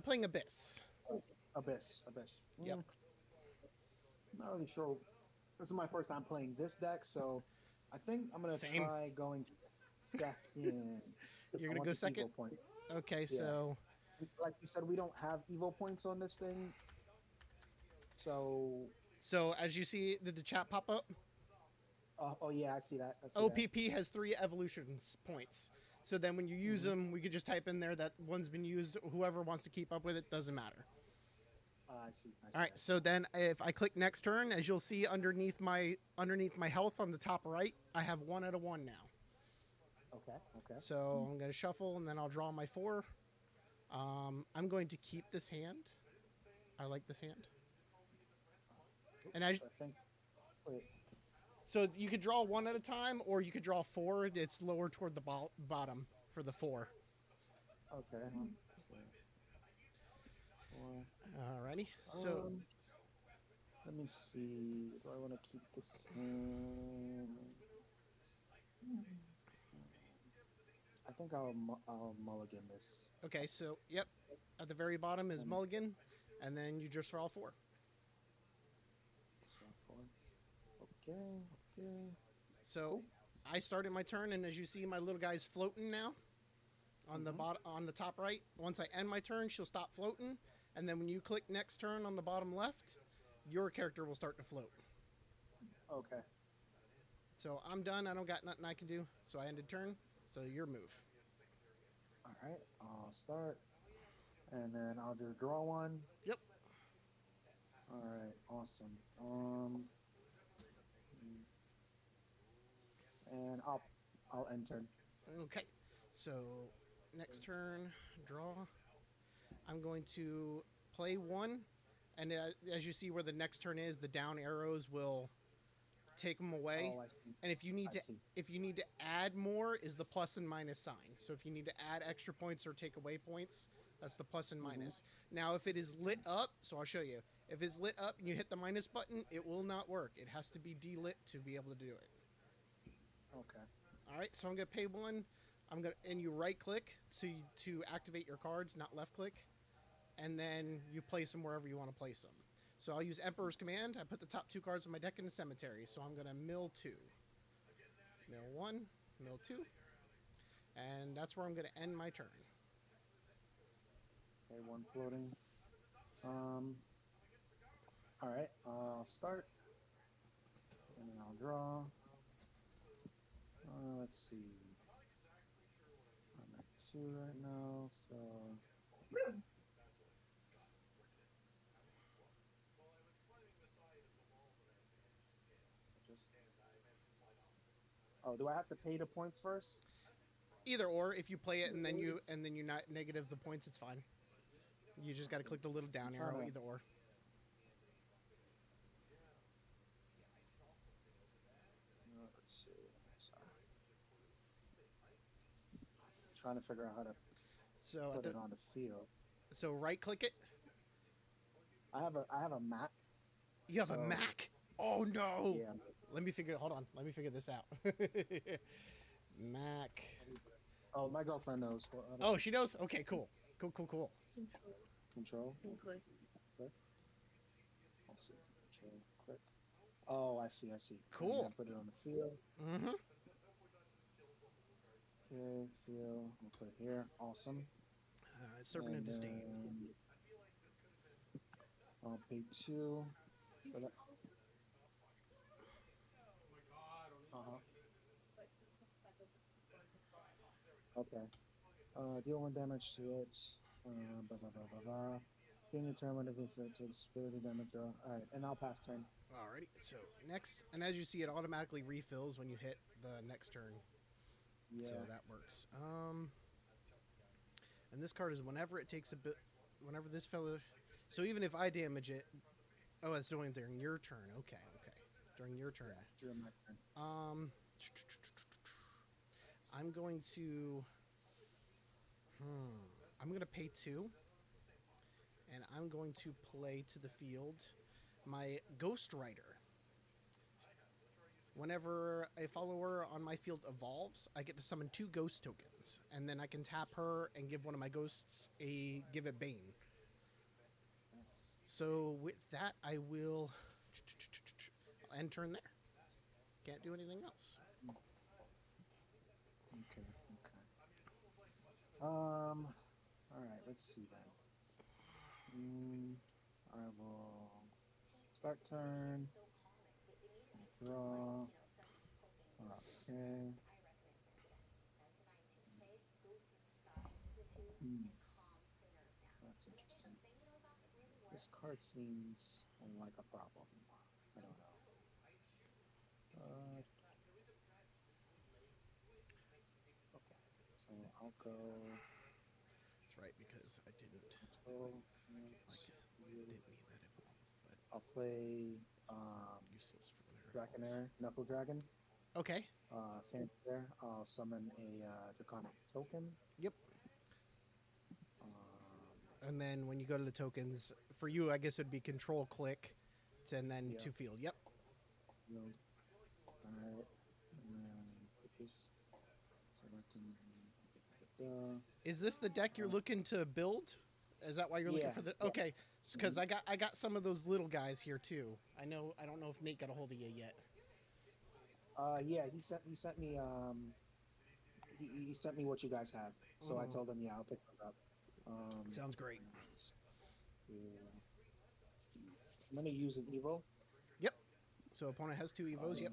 I'm playing Abyss. Abyss. Yep. Not really sure. This is my first time playing this deck, so I think I'm gonna Same. try going second. You're I gonna want go the second. Evo point. Okay, Yeah. so Like you said, we don't have Evo points on this thing, so as you see, did the chat pop up? oh yeah, I see that. I see that. OPP has 3 evolutions points. So then when you use Mm-hmm. them, we could just type in there that one's been used. Whoever wants to keep up with it doesn't matter. I see. I All see. right. I So see. then if I click next turn, as you'll see underneath my health on the top right, I have 1 out of 1 now. Okay. Okay. So I'm going to shuffle and then I'll draw my 4. I'm going to keep this hand. I like this hand. And Oops. I think. Wait. so you could draw 1 at a time, or you could draw 4. It's lower toward the bottom for the 4. Okay. So, four. Alrighty. So Um. Let me see. Do I want to keep this hand? I think I'll mulligan this. okay. So yep. At the very bottom is And mulligan, and then you just draw 4. so four. Okay. Okay. So Cool. I started my turn, and as you see, my little guy's floating now on the Mm-hmm. bottom on the top right. Once I end my turn, she'll stop floating, and then when you click next turn on the bottom left, your character will start to float. Okay. So I'm done. I don't got nothing I can do. So I ended turn. So your move. All right. I'll start, and then I'll just draw one. Yep. All right. Awesome. And I'll end turn. Okay. So next turn, draw. I'm going to play 1, and as you see where the next turn is, the down arrows will take them away. Oh, I see. And I see. if you need to add more, is the plus and minus sign. So if you need to add extra points or take away points, that's the plus and Mm-hmm. minus. Now if it is lit up, so I'll show you. If it's lit up and you hit the minus button, it will not work. It has to be delit to be able to do it. Okay. All right, so I'm gonna pay 1. And you right click to activate your cards, not left click, and then you place them wherever you want to place them. So I'll use Emperor's Command. I put the top 2 cards of my deck in the cemetery. So I'm gonna mill 2, mill 1, mill 2, and that's where I'm gonna end my turn. Okay. One floating. Um. All right. I'll start, and then I'll draw. Let's see. I'm at 2 right now, so just. Oh, do I have to pay the points first? Either or, if you play it and then you not negative the points, it's fine. You just got to click the little I'm down trying arrow. to. Either or. Let's see. Sorry. Trying to figure out how to So put it on the field. right click it. I have a Mac, You have a so Mac. Oh no! yeah. Let me figure. Hold on. Let me figure this out. Mac. Oh, my girlfriend knows. Well, Oh, she knows. Okay, cool. Cool. control. Click. I'll see. Control. Click. Oh, I see. I see. And Cool. then put it on the field. Mm-hmm. Okay, field. We'll put it here. Awesome. Servant of And Disdain. then I'll pay 2 for that. Uh-huh. Okay. Deal 1 damage to it. Blah, blah, blah, blah, blah. Being determined if it takes spirit damage. All right, and I'll pass turn. Alrighty. So next, and as you see, it automatically refills when you hit the next turn. So Yeah. that works. And this card is whenever it takes a bit, whenever this fellow. So even if I damage it, oh, it's doing it during your turn. Okay. During your turn. Yeah, during my turn. I'm going to. I'm going to pay 2, and I'm going to play to the field my Ghost Rider. Whenever a follower on my field evolves, I get to summon 2 ghost tokens, and then I can tap her and give one of my ghosts give it Bane. So with that, I will I'll end turn there. Can't do anything else. Okay. Okay. All right. Let's see then. I will start turn. Draw. Okay. Hmm, that's interesting. This card seems like a problem. I don't know. Okay. So I'll go That's right because I didn't control. like didn't need that evolve, but I'll play useless for their evolves. Draconair, Knuckle Dragon. Okay. Fan there. I'll summon a Draconic token. Yep. Um, And then when you go to the tokens, for you, I guess it would be control click, and then yeah. to field. Yep. Field. All right. And then put this. Select and Is this the deck you're looking to build? Is that why you're looking yeah. for the? Yeah. Okay, because I got some of those little guys here too. I know. I don't know if Nate got a hold of you yet. Yeah. He sent me he sent me what you guys have. So I told him yeah I'll pick those up. Sounds great. I'm gonna use an Evo. Yep. So opponent has 2 evos. Yep.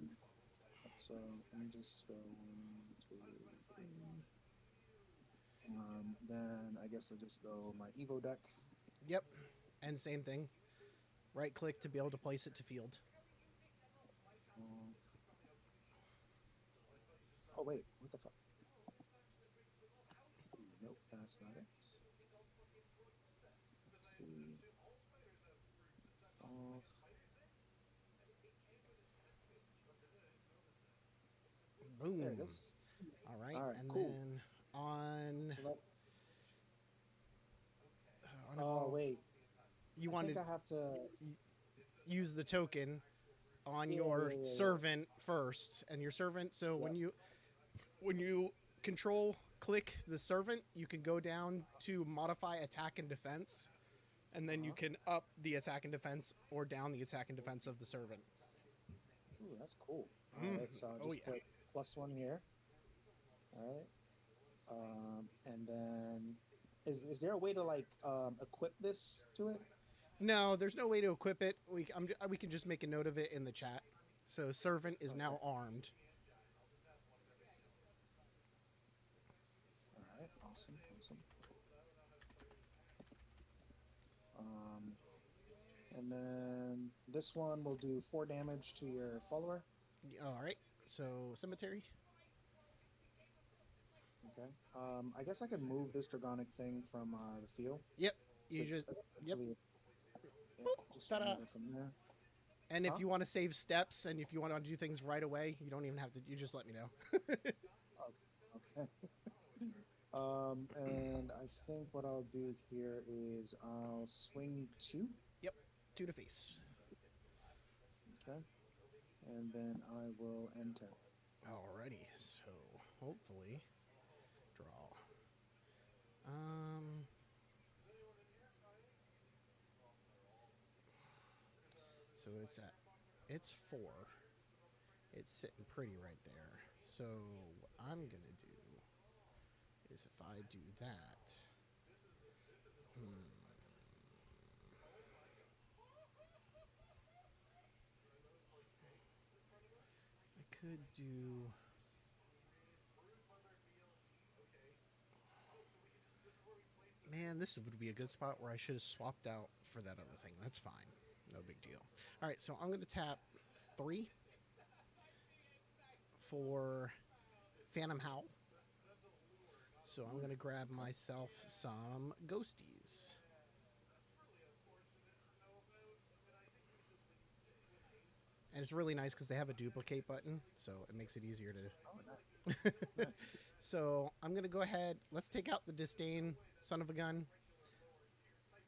So let me just go 1, 2, 3. Then I guess I'll just go my Evo deck. Yep. And same thing. Right click to be able to place it to field. Oh wait, what the fuck? Nope, that's not it. Let's see. Off. Boom. There it is. All right. All right, And cool. then on. So that, on oh evolve, wait, you I want think to I have to. use the token on Yeah, your yeah. servant first, and your servant. So when you control click the servant, you can go down to modify attack and defense, and then you can up the attack and defense or down the attack and defense of the servant. Ooh, that's cool. All right, so I'll Oh just yeah. put +1 here. All right. And then is there a way to like equip this to it? No, there's no way to equip it. We can just make a note of it in the chat. So servant is Okay. now armed. All right. Awesome. Awesome. And then this one will do 4 damage to your follower. All right. So cemetery. Okay. I guess I can move this Dragonic thing from the field. Yep. So You it's just yep. actually, yeah, just Ta-da. move it from there. And if Huh? you want to save steps and if you want to do things right away, you don't even have to. You just let me know. Okay. And I think what I'll do here is I'll swing 2. Yep. 2 to face. Okay. And then I will enter. Alrighty. So hopefully draw. So it's 4. It's sitting pretty right there. So what I'm gonna do is if I do that, I could do. Man, this would be a good spot where I should have swapped out for that other thing. That's fine. No big deal. All right, so I'm going to tap 3 for Phantom Howl. So I'm going to grab myself some ghosties. And it's really nice because they have a duplicate button, so it makes it easier to. Oh, nice. Nice. So I'm going to go ahead. Let's take out the Distain, son of a gun.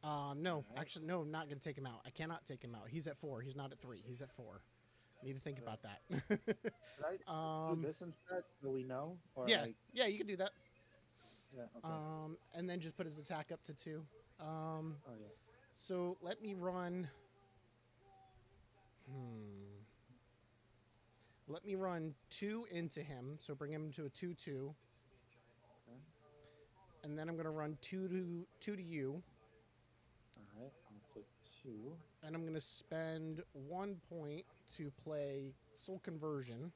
No, Right. actually, no, I'm not going to take him out. I cannot take him out. He's at 4. He's not at 3. He's at 4. Need to think about that. Should I do this instead so we know? Or Yeah, like, yeah, you can do that. yeah, okay. And then just put his attack up to 2. Oh, yeah. So let me run. Hmm. Let me run 2 into him, so bring him to a 2/2, Okay. and then I'm going to run 2 to you, All right. I'll take 2. and I'm going to spend 1 point to play Soul Conversion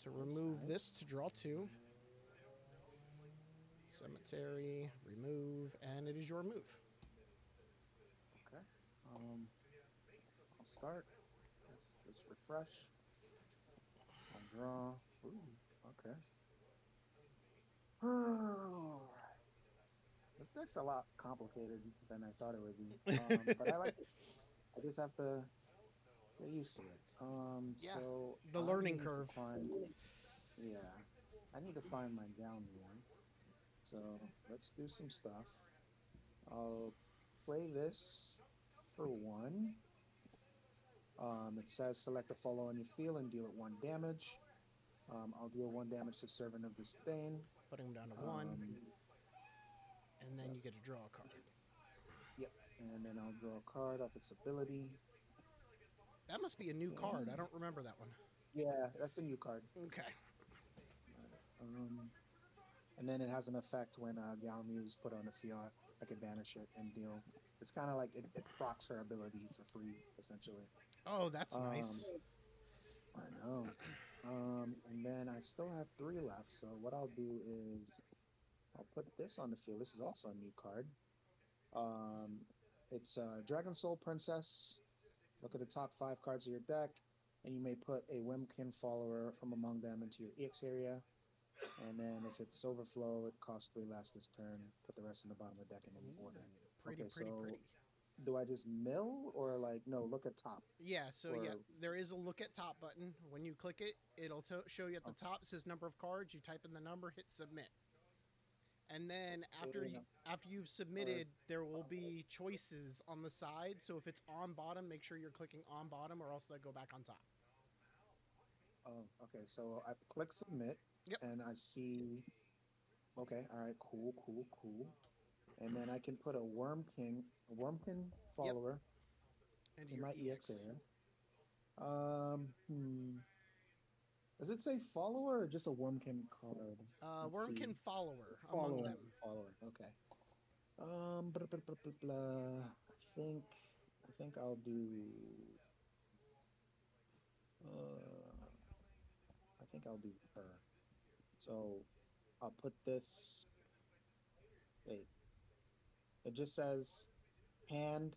to Nice, remove nice. this to draw 2. Cemetery, remove, and it is your move. Okay. I'll start. Let's refresh. I'll draw. Ooh. Okay. This deck's a lot complicated than I thought it would be. But I like it. I just have to get used to it. Yeah, So the I learning need to curve. find. Yeah, I need to find my Galmir. So let's do some stuff. I'll play this for 1. It says select a follow on your field and deal it 1 damage. I'll deal 1 damage to Servant of Disdain. Putting him down to 1, Um, and then yep, you get to draw a card. yep. And then I'll draw a card off its ability. That must be a new Okay. card. I don't remember that one. Yeah, that's a new card. Okay. And then it has an effect when Galmu is put on the field. I can banish it and deal. It's kind of like it procs her ability for free, essentially. Oh, that's Um, nice. I know. And then I still have 3 left. So what I'll do is I'll put this on the field. This is also a new card. Um, it's Dragon Soul Princess. Look at the top 5 cards of your deck, and you may put a Wimkin follower from among them into your EX area. And then if it's overflow, it costs 3 last this turn. Put the rest in the bottom of the deck in any Ooh, order. pretty, Okay, pretty, so pretty. do I just mill or like no? Look at top Yeah, so yeah, or there is a look at top button. When you click it, it'll show you at the okay. top, says number of cards. You type in the number, hit submit. And then Yeah, after you've or submitted, there will be choices on the side. So if it's on bottom, make sure you're clicking on bottom, or else they'll go back on top. oh, okay. So I click submit, Yep. and I see. Okay, all right, cool, cool, cool. And then I can put a Wormkin Yep. follower Into in your my EX EX. area. Hmm. Does it say follower or just a Wormkin card? Let's see. Wormkin follower among Follower, them. follower. Okay. Blah, blah, blah, blah, blah. Think, I think I'll do. Uh, I think I'll do her. So I'll put this. Wait, it just says hand,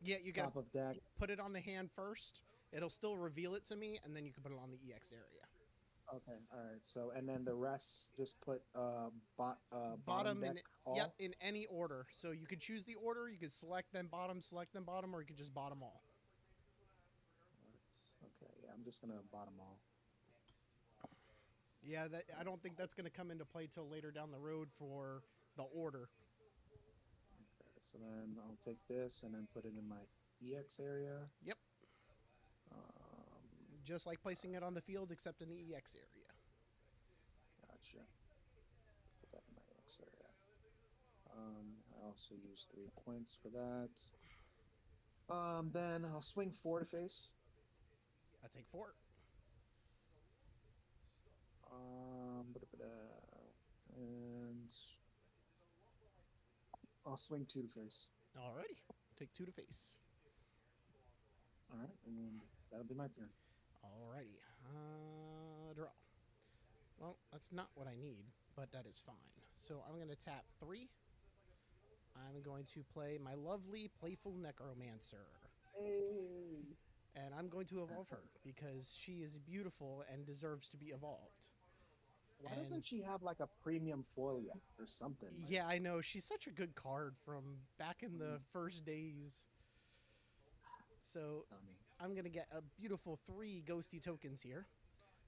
Yeah, you gotta top of deck. put it on the hand first. It'll still reveal it to me, and then you can put it on the EX area. Okay, all right. So and then the rest just put bottom Bottom deck in Yep, all. in any order. So you could choose the order. You could select then bottom, or you could just bottom all. Okay, yeah, I'm just gonna bottom all. Yeah, I don't think that's going to come into play till later down the road for the order. Okay, so then I'll take this and then put it in my EX area. Yep, Um, just like placing it on the field, except in the EX area. Gotcha. Put that in my EX area. I also use 3 points for that. Then I'll swing 4 to face. I take 4. And I'll swing 2 to face. Alrighty, take 2 to face. All right, and then that'll be my turn. Alrighty, draw. Well, that's not what I need, but that is fine. So I'm going to tap 3. I'm going to play my lovely Playful Necromancer. Hey. And I'm going to evolve her because she is beautiful and deserves to be evolved. Why And doesn't she have like a premium foil yet or something? yeah, I know. She's such a good card from back in the first days. So I'm going to get a beautiful 3 ghosty tokens here.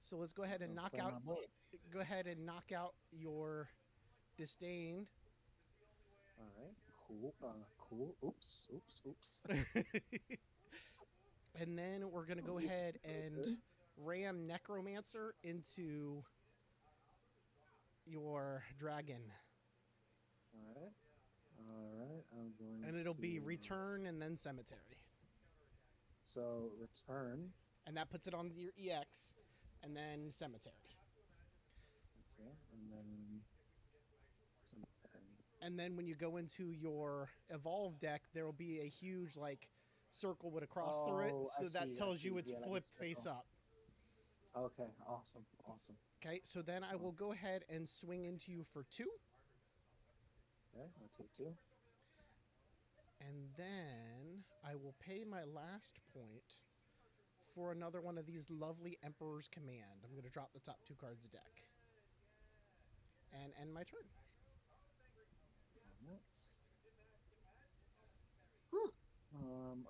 So let's go ahead and knock out your Disdain. All right, cool, cool. Oops. And then we're going to go ahead and ram Necromancer into your dragon. All right. I'm going And it'll it'll be return and then cemetery. So return. And that puts it on your EX, and then cemetery. Okay, and then cemetery. And then when you go into your evolve deck, there will be a huge like circle with a cross through it, so that tells you it's flipped face up. Okay, awesome. Okay, so then I will go ahead and swing into you for 2. Okay, I'll take 2. And then I will pay my last point for another one of these lovely Emperor's Command. I'm going to drop the top 2 cards of deck. And end my turn.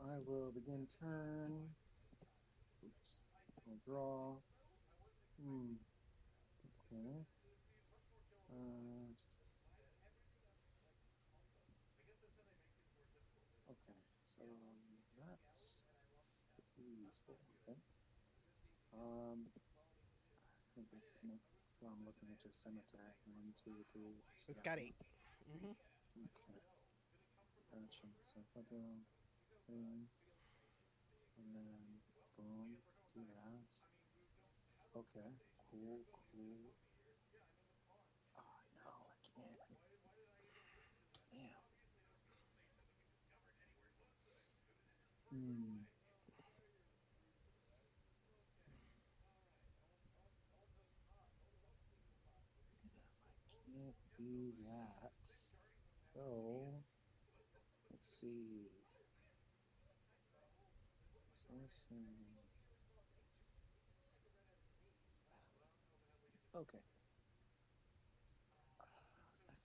I will begin turn. Oops. I'll draw. Okay. Okay, so that's useful. Okay. I think I'm looking at your cemetery. 1, 2, 3. It's got 8. Mm-hmm. Okay. Gotcha. So if I go 3, and then boom, do that. Okay. Cool. Oh no, I can't. Damn. Can't do that. So let's see. Okay. I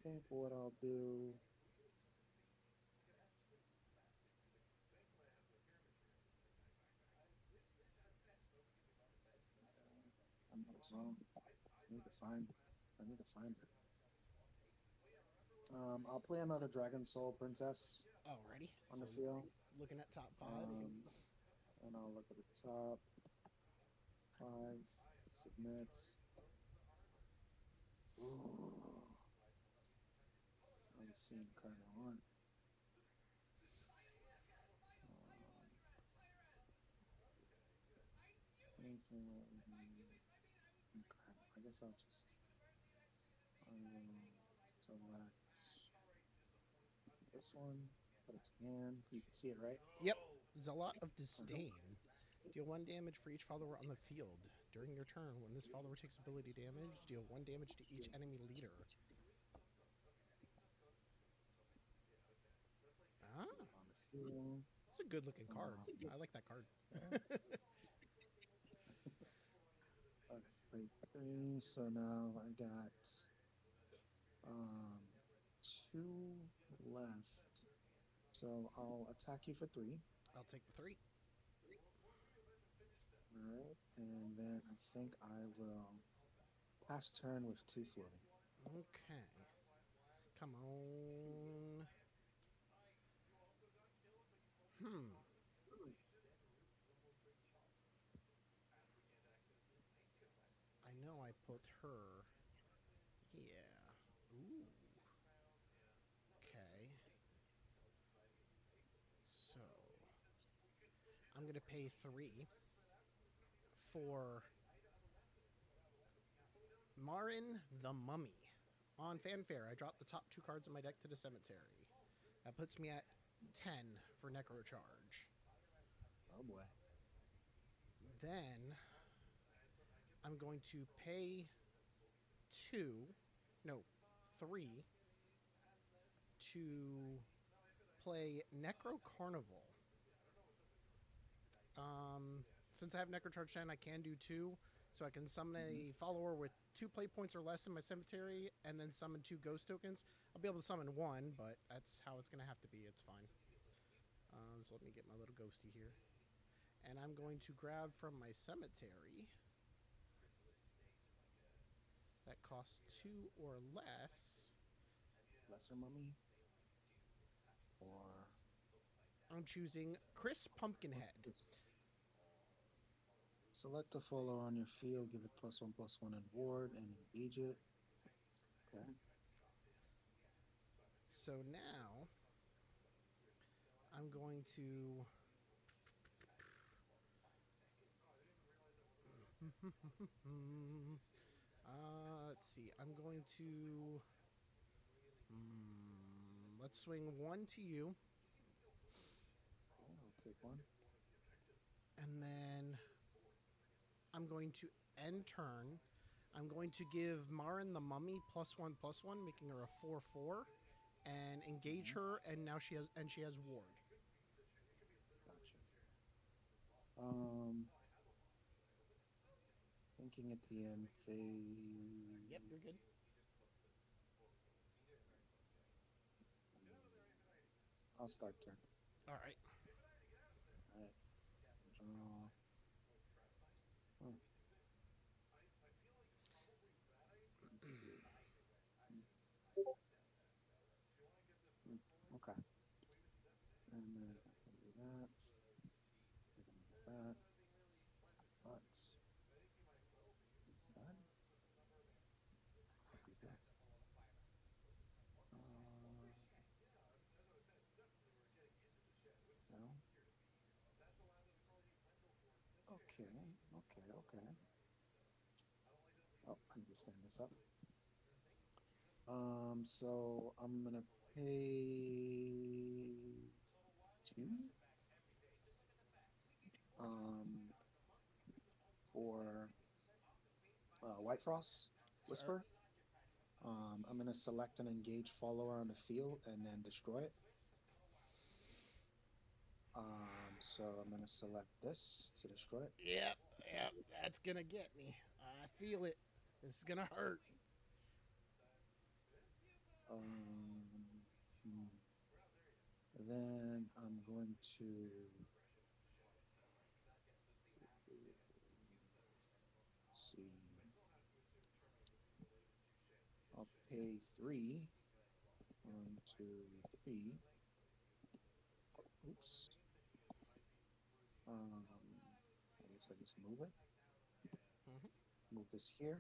think what I'll do. I'm not wrong. I need to find it. I'll play another Dragon Soul Princess. Alrighty. On the field. Looking at top 5. And I'll look at the top 5. Submit. Ooh. I'm seeing card I want. Okay, I guess I'll just select this one, put its hand. You can see it, right? Yep. Zealot of Distain. Deal 1 damage for each follower on the field. During your turn, when this follower takes ability damage, deal 1 damage to each enemy leader. Ah. On the field. It's a good looking card. I like that card. Okay, play 3. So now I got 2 left. So I'll attack you for 3. I'll take the 3. Alright, and then I think I will pass turn with 2 floating. Okay. Come on. I know I put her. Yeah. Ooh. Okay. So I'm going to pay 3 for Marin the Mummy. On Fanfare, I drop the top 2 cards of my deck to the cemetery. That puts me at 10 for Necro Charge. Oh boy. Then I'm going to pay 3 to play Necro Carnival. Since I have Necro Charge 10, I can do 2. So I can summon a follower with 2 play points or less in my cemetery, and then summon 2 ghost tokens. I'll be able to summon 1, but that's how it's going to have to be. It's fine. So let me get my little ghosty here. And I'm going to grab from my cemetery. That costs 2 or less. Lesser Mummy? Or... I'm choosing Chris Pumpkinhead. Select a follower on your field, give it +1/+1 in ward, and engage it. Okay. So now I'm going to. Let's see. I'm going to. Let's swing one to you, Okay, I'll take one. and then I'm going to end turn. I'm going to give Marin the mummy +1/+1, making her a 4/4, and engage Mhm. her. And now she has ward. Gotcha. Um, thinking at the end Yep, phase. you're good. I'll start turn. All right. All right. Draw. Oh, two. Mm, okay. And then I can do that. I can do that. But is that? What is this? No. Okay. Okay. Okay. Oh, I need to stand this up. So I'm gonna pay two. Um, for White Frost Sure. Whisper. I'm gonna select an engaged follower on the field and then destroy it. So I'm gonna select this to destroy it. Yep. Yep. That's gonna get me. I feel it. This is gonna hurt. Um, hmm. Then I'm going to see. I'll pay three. One, two, three. Oops. I guess I just move it. Hmm. Move this here.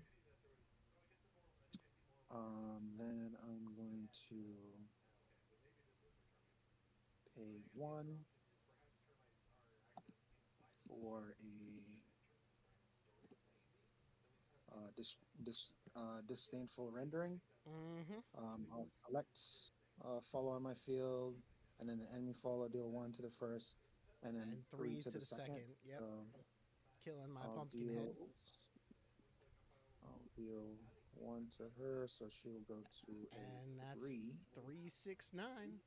Then I'm going to pay one for a disdainful rendering. Hmm. I'll select follow on my field, and then the enemy follow deal one to the first, and then And three three to to the the second. second. Yep. So Killing my I'll pumpkin head. deal. Oops, I'll deal one to her, so she'll go to And a that's three. 369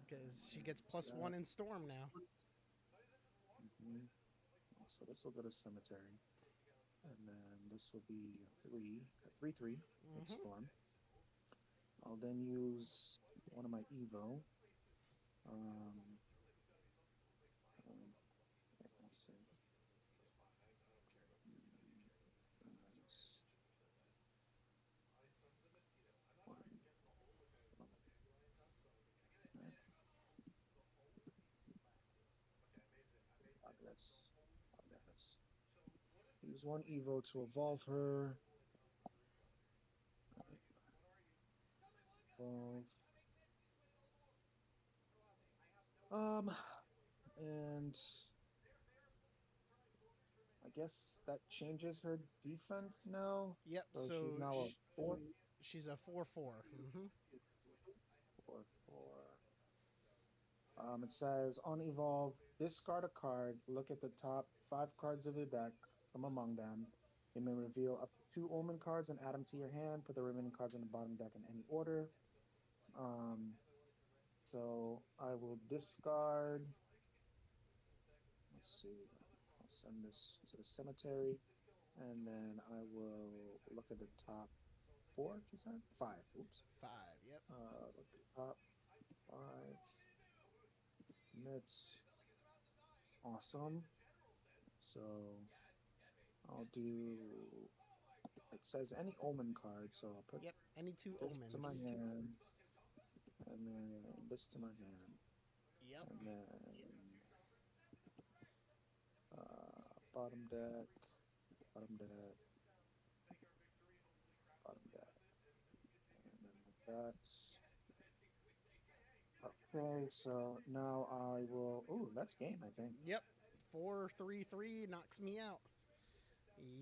because she gets There's +1 that. in storm now. Mhm. So this will go to cemetery, and then this will be a 3/3 with Hmm. storm. I'll then use one of my Evo. Um, let's see. Nice. One. Right. Progress. Oh, there it is. Use one Evo to evolve her. Right. Evolve. Um, and I guess that changes her defense now. Yep. So she's So now a four. she's a 4/4. Hmm. 4/4. It says on evolve, discard a card, look at the top five cards of your deck from among them. You may reveal up to two Omen cards and add them to your hand. Put the remaining cards on the bottom deck in any order. Um, so I will discard. Let's see. I'll send this to the cemetery, and then I will look at the top four. You said five. Oops. 5. Yep. Look at the top five. Commits. Awesome. So I'll do. It says any omen card, so I'll put Yep. Any two this to my omens. hand, and then this to my hand, Yep. and then bottom deck, bottom deck, bottom deck, and then like that. Oh, Okay, so now I will. Ooh, that's game, I think. Yep. 4-3-3 knocks me out.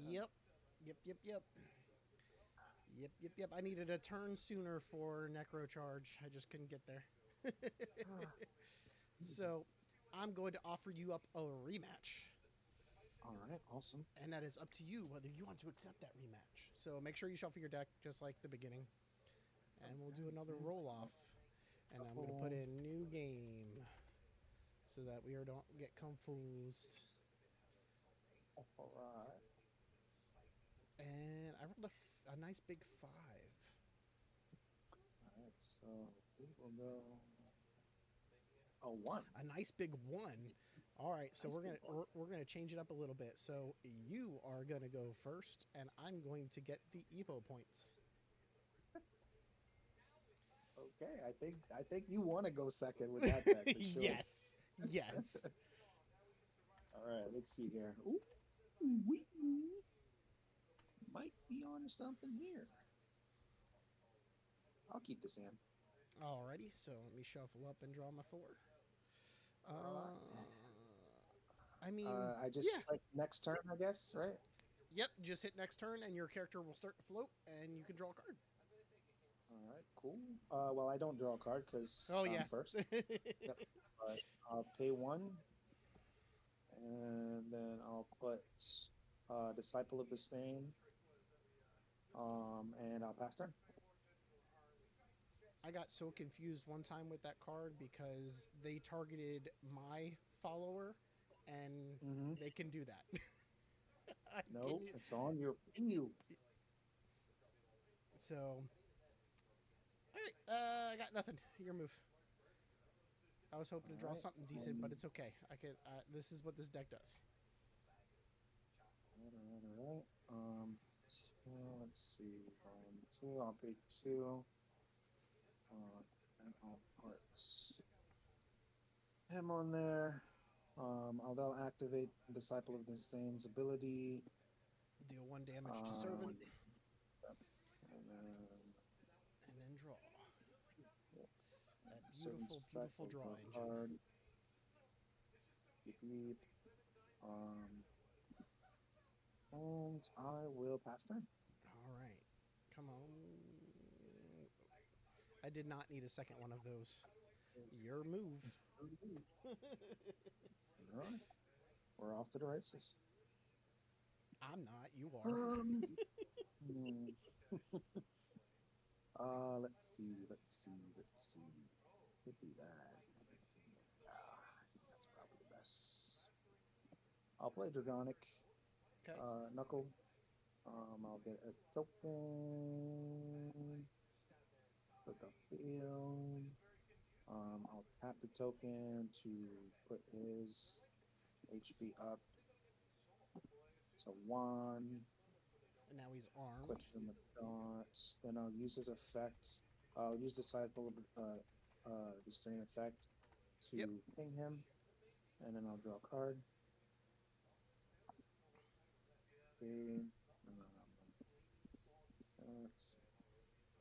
Yep. Yep, yep, yep. Yep, yep, yep. I needed a turn sooner for Necro Charge. I just couldn't get there. So I'm going to offer you up a rematch. All right, awesome. And that is up to you whether you want to accept that rematch. So make sure you shuffle your deck just like the beginning. And we'll do another roll off. And I'm going to put in new game so that we don't get confused. All right. And I rolled a nice big 5. All right, so we will go. A 1. A nice big 1. All right, so Nice we're big one. we're gonna change it up a little bit. So you are gonna go first, and I'm going to get the Evo points. Okay, I think you want to go second with that deck for sure. Yes, yes. All right, let's see here. Ooh, we might be on something here. I'll keep this hand. Alrighty, so let me shuffle up and draw my 4. All I mean, right. I just yeah. like next turn, I guess, right? Yep, just hit next turn, and your character will start to float, and you can draw a card. All right, cool. Well, I don't draw a card because Oh, I'm yeah. first. Yep. But I'll pay 1, and then I'll put Disciple of Disdain, and I'll pass turn. I got so confused one time with that card because they targeted my follower, and Mm-hmm. they can do that. I No, didn't. it's on you. So, all right, I got nothing. Your move. I was hoping to All draw right. something decent, but it's okay. I can. This is what this deck does. All right. Let's see. 2. I'll pay 2. And I'll put him on there. They'll activate Disciple of Distain's ability. Deal 1 damage to Servant, And then and then draw. That Servant's beautiful, effect beautiful will draw draw a engine. card. Beep, beep. And I will pass turn. All right, come on. I did not need a second one of those. Your move. All right. We're off to the races. I'm not. You are. Hmm. Let's see. Could be that. I think that's probably the best. I'll play Dragonic Okay. Knuckle. I'll get a token. Put the field. I'll tap the token to put his HP up to 1. And now he's Click armed. from the dots. Then I'll use his effect. I'll use the cycle of the strain effect to Yep. ping him, and then I'll draw a card. Okay.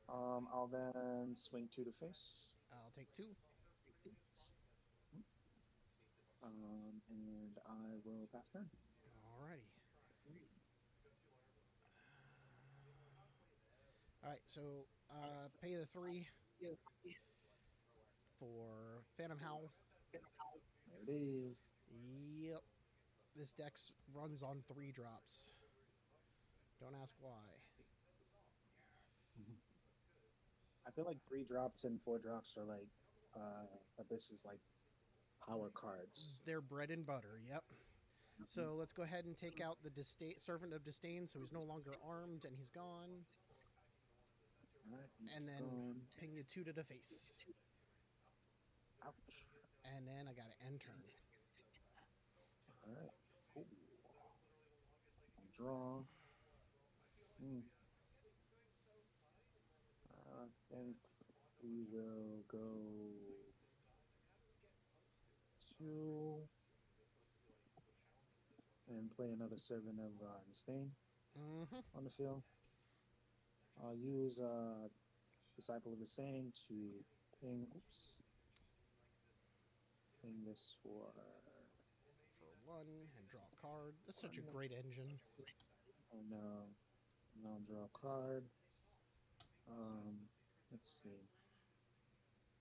I'll then swing 2 to face. I'll take 2. And I will pass turn. Alrighty. All right. So pay the 3 for Phantom Howl. There it is. Yep. This deck runs on 3 drops. Don't ask why. I feel like 3 drops and 4 drops are like Abyss's like power cards. They're bread and butter. Yep. So let's go ahead and take out the Servant of Disdain, so he's no longer armed and he's gone. Right, And then gone. ping the 2 to the face. Ouch. And then I got to end turn. All right. Cool. Draw. I think we will go 2 and play another Servant of Disdain Mm-hmm. on the field. I'll use Disciple of the Same to ping. Oops. paying this for one and draw a card. That's such a one. great engine. And I'll draw a card. Let's see.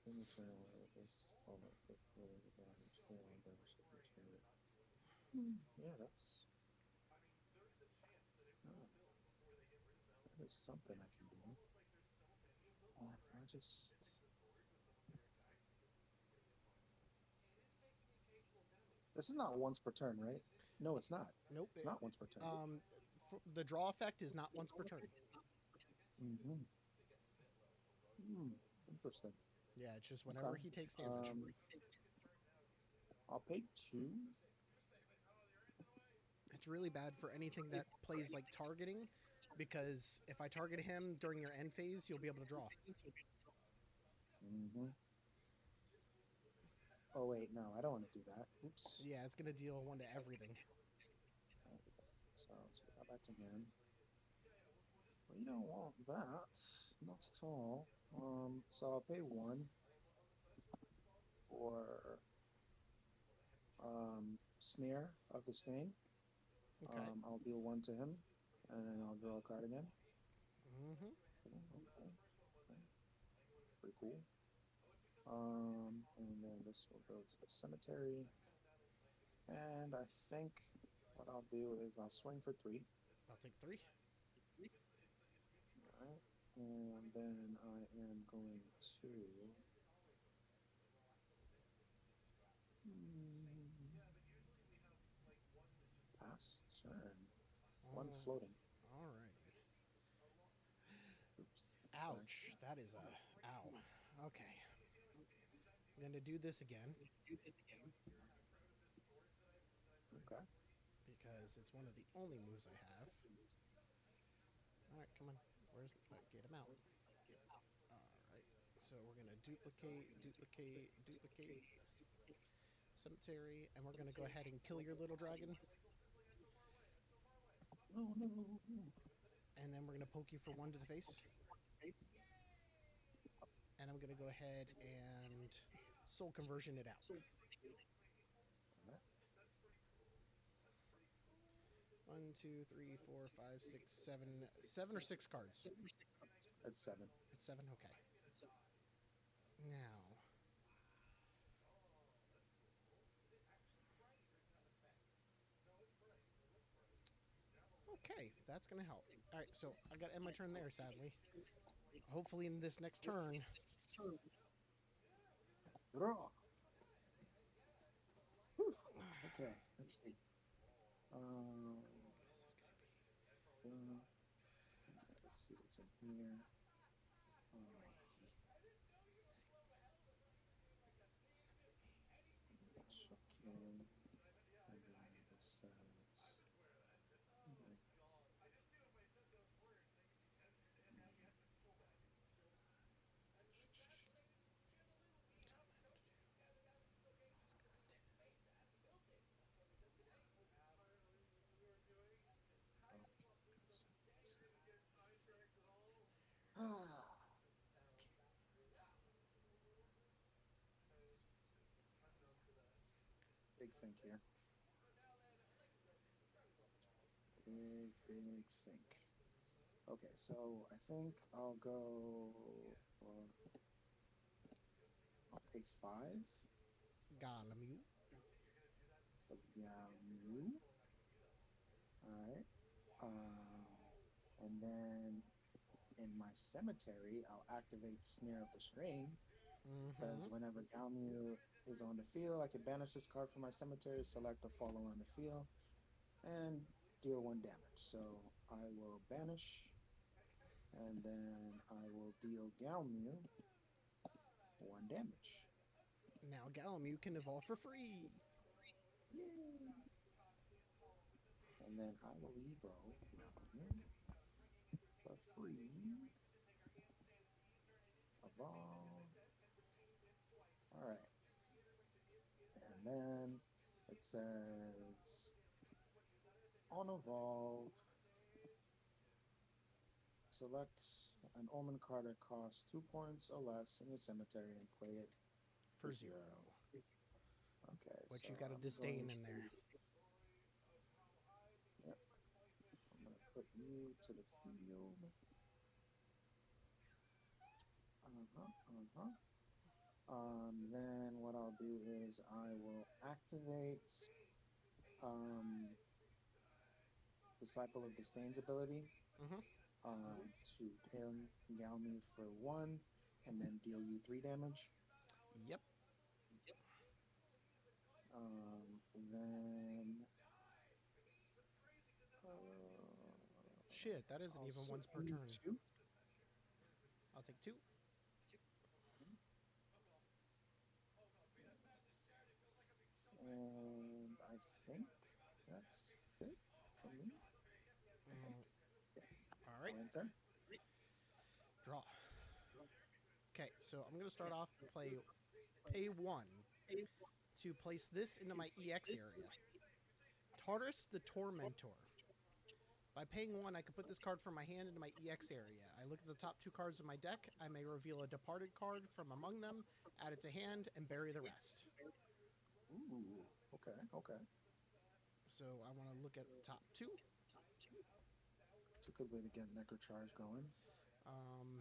Yeah, that is something I can do. I just. This is not once per turn, right? No, it's not. Nope. It's not once per turn. The draw effect is not once per turn. Mm-hmm. Interesting. Yeah, it's just whenever he takes damage. I'll pay 2. It's really bad for anything that plays like targeting, because if I target him during your end phase, you'll be able to draw. Mm-hmm. Oh, wait, no, I don't want to do that. Oops. Yeah, it's going to deal 1 to everything. So let's put that back to him. We don't want that. Not at all. So I'll pay 1 for Snare of the Stain. Okay. I'll deal 1 to him, and then I'll draw a card again. Mm-hmm. Okay. Pretty cool. And then this will go to the cemetery. And I think what I'll do is I'll swing for 3. I'll take 3. Alright. And then I am going to pass turn. 1 floating. All right. Oops. Ouch. That is a ow. Okay. I'm going to do this again. Okay. Because it's one of the only moves I have. All right, come on. Get him out. All right. So we're going to duplicate. Cemetery, and we're going to go ahead and kill your little dragon. No. And then we're going to poke you for 1 to the face. And I'm going to go ahead and soul conversion it out. 1, 2, 3, 4, 5, 6, 7. 7 or 6 cards? It's 7. It's 7? Okay. Now. Okay, that's going to help. All right, so I got to end my turn there, sadly. Hopefully in this next turn. Draw. Okay, let's see. Let's see what's in here. Okay. And then this says. Big think here. Big think. Okay, so I think I'll go. I'll pay 5. Galamu. Alright. And then in my cemetery, I'll activate Snare of the String. Mm-hmm. It says whenever Galmu is on the field, I can banish this card from my cemetery, select a follower on the field, and deal 1 damage. So I will banish, and then I will deal Galmu 1 damage. Now Galamu can evolve for free. Yay! And then I will evolve Galmu for free. Evolve. Alright. And then it says on evolve, select an omen card that costs 2 points or less in your cemetery and play it For 0. Okay, which so you got a I'm disdain going in to. there. Yep, I'm gonna put you to the field. Uh-huh. Then what I'll do is I will activate um, Disciple of Distain's ability Mm-hmm. to pin Galmi for 1 and then deal you 3 damage. Yep. Then Shit, that isn't I'll even swing once per turn. 2. I'll take 2. And I think that's it for me. I think. Mm, Yeah, all right. I'll enter. Draw. Okay, so I'm gonna start off pay 1 to place this into my EX area. Tartarus the Tormentor. By paying 1, I can put this card from my hand into my EX area. I look at the top 2 cards of my deck. I may reveal a departed card from among them, add it to hand, and bury the rest. Ooh, okay. So I want to look at the top 2. It's a good way to get Necker Charge going. Um,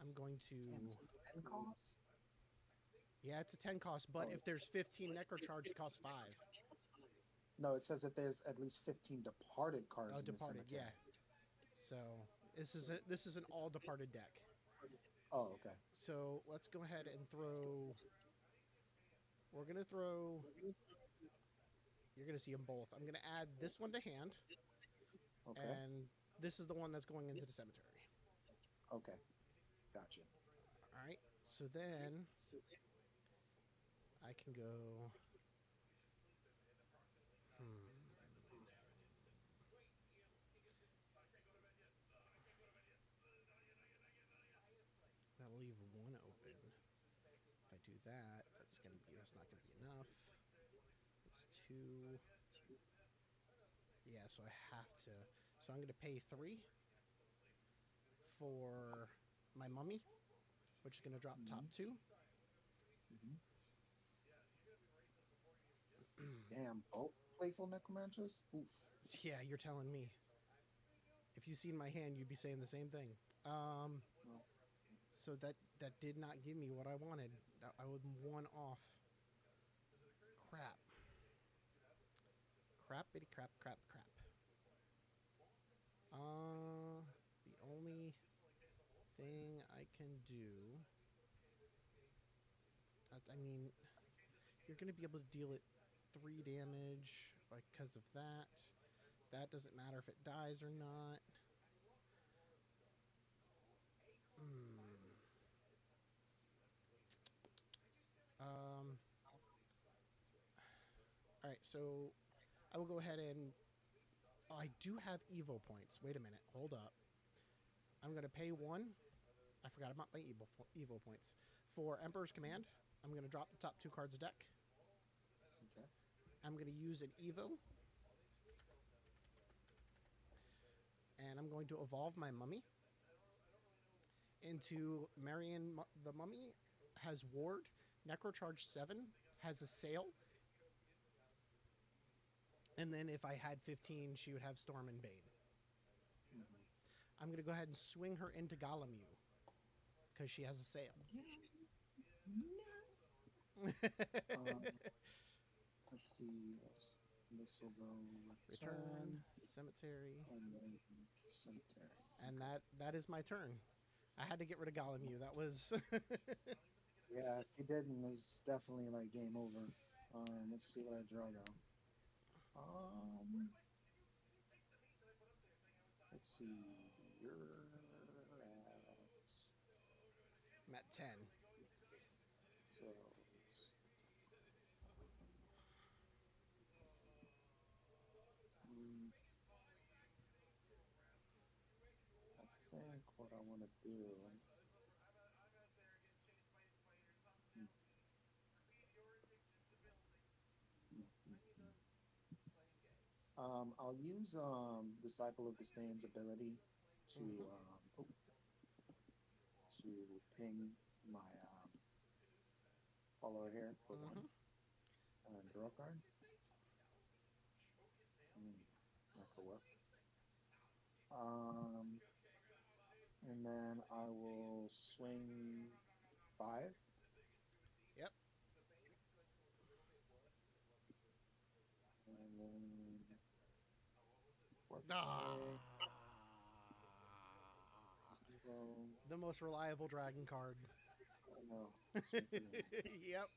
I'm going to. Damn, it's a 10 cost? Yeah, it's a 10 cost, but if there's 15 Necro Charge, it costs 5. No, it says if there's at least 15 departed cards Oh, in the departed, cemetery. yeah. So this is an all departed deck. Oh, okay. So let's go ahead and throw. We're gonna throw. You're gonna see them both. I'm gonna add this one to hand, Okay. and this is the one that's going into the cemetery. Okay. Gotcha. All right. So then I can go. That'll leave one open. If I do that, that's not gonna be enough. It's 2. Yeah, so I have to. So I'm gonna pay 3 for my mummy, which is gonna drop top 2. Mm-hmm. Damn, both playful necromancers? Oof. Yeah, you're telling me. If you seen my hand, you'd be saying the same thing. Well, So that did not give me what I wanted. I would 1 off. Crap. Crap, bitty crap. The only thing I can do. I mean, you're going to be able to deal it 3 damage because of that. That doesn't matter if it dies or not. All right, so I will go ahead and. Oh, I do have Evo points. Wait a minute. Hold up. I'm going to pay 1. I forgot about my Evo points. For Emperor's Command, I'm going to drop the top 2 cards of deck. okay. I'm going to use an Evo. And I'm going to evolve my mummy into Marion the Mummy. Has Ward, Necrocharge 7, has a sail. And then if I had 15, she would have Storm and Bane. Mm-hmm. I'm going to go ahead and swing her into Galamu because she has a sail. No. Let's see. This will go Return, cemetery, and then cemetery. and that is my turn. I had to get rid of Galamu. That was. Yeah, if you didn't, it's definitely like game over. Let's see what I draw though. Let's see. You're at I'm at 10. so. Mm, I think what I want to do. Mm, mm, mm, mm. I'll use Disciple of Distain's ability to Mm-hmm. oh, to ping my Follow here, put one, Mm-hmm. and draw a card. Hmm, that could work. Um, and then I will swing 5, Yep. and then Ah. 4K, 0. The most reliable dragon card. I know. Swing for the Yep.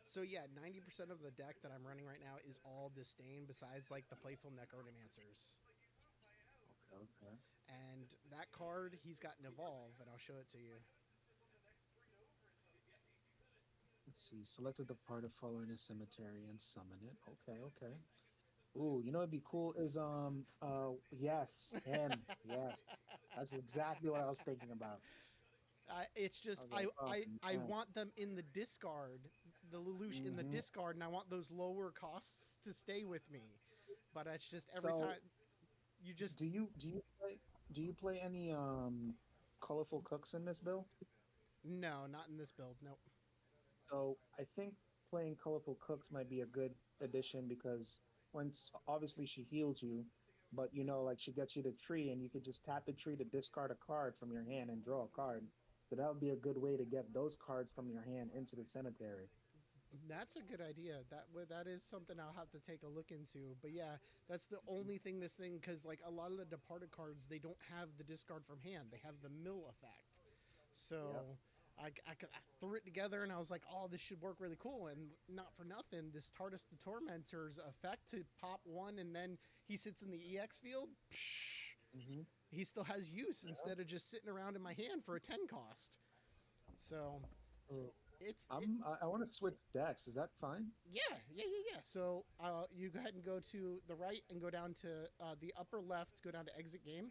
So yeah, 90% of the deck that I'm running right now is all disdain besides like the playful necromancers. Okay, okay. And that card, he's got an evolve, and I'll show it to you. Let's see. Select a part of following a cemetery and summon it. Okay, okay. Ooh, you know what'd be cool is yes, him. Yes. That's exactly what I was thinking about. It's I just was like, oh I man. want them in the discard, the Lelouch in the Hmm. discard, and I want those lower costs to stay with me. But it's just every So time you just do you play any colorful cooks in this build? no, not in this build. Nope. So I think playing colorful cooks might be a good addition because once obviously she heals you, but like she gets you the tree and you could just tap the tree to discard a card from your hand and draw a card. So that would be a good way to get those cards from your hand into the cemetery. That's a good idea. That is something I'll have to take a look into. But yeah, that's the only thing this thing because like a lot of the departed cards they don't have the discard from hand. They have the mill effect. Yep. So I threw it together and I was like, oh, this should work really cool. And not for nothing, this Tardis the Tormentor's effect to pop one and then he sits in the EX field. Psh, Hmm. he still has use instead of just sitting around in my hand for a 10 cost. So So it's it, I want to switch decks. Is that fine? yeah. So you go ahead and go to the right and go down to the upper left. Go down to exit game,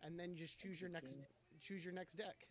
and then just Exit game. choose your next deck.